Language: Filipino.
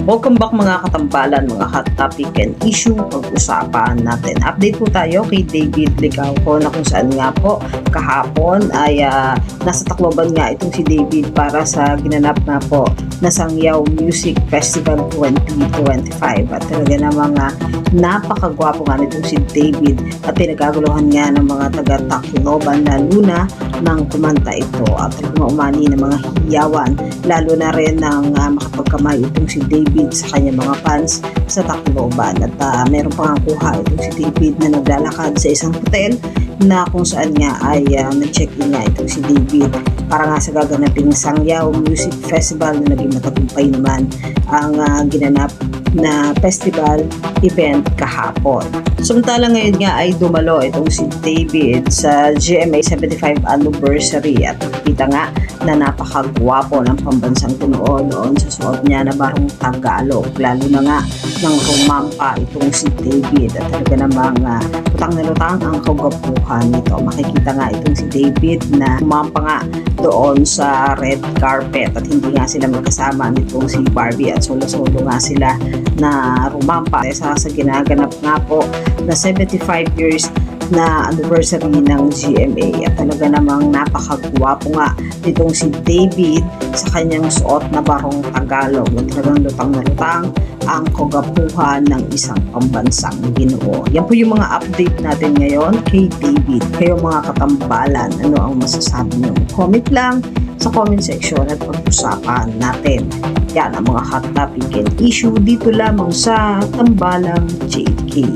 Welcome back mga katambalan, mga hot topic and issue pag-usapan natin. Update po tayo kay David Licauco na kung saan nga po kahapon ay nasa Tacloban nga itong si David para sa ginanap nga po na Sangyaw Music Festival 2025. At talaga namang napakagwapo nga nitong si David at pinagkaguluhan nga ng mga taga-Tacloban lalo na nang kumanta ito at talagang umani ng mga hiyawan lalo na rin ng makapagkamay itong si David sa kanyang mga fans sa Tacloban. At meron pang kuha itong si David na naglalakad sa isang hotel na kung saan nga ay nag-check-in nga itong si David para nga sa gaganaping Sangyaw Music Festival na naging matagumpay naman ang ginanap na festival event kahapon. Samantala ngayon nga ay dumalo itong si David sa GMA 75 anniversary at nakikita nga na napakagwapo ng pambansang tunoon noon sa suot niya na barong Tagalog. Lalo na nga ng rumampa itong si David at talaga namang lutang na lutang ang kagwapuhan nito. Makikita nga itong si David na rumampa nga doon sa red carpet at hindi nga sila magkasama nitong si Barbie at solo-solo nga sila na rumampa sa ginaganap nga po na 75 years na anniversary ng GMA at talaga namang napakagwapo nga nitong si David sa kanyang suot na barong Tagalog at talagang lutang na lutang ang kagapuhan ng isang pambansang Ginoo. Yan po yung mga update natin ngayon kay David. Kayo mga katambalan, ano ang masasabi nyo? Comment lang sa comment section at pag-usapan natin. Yan ang mga hot topic and issue dito lamang sa Tambalang JK.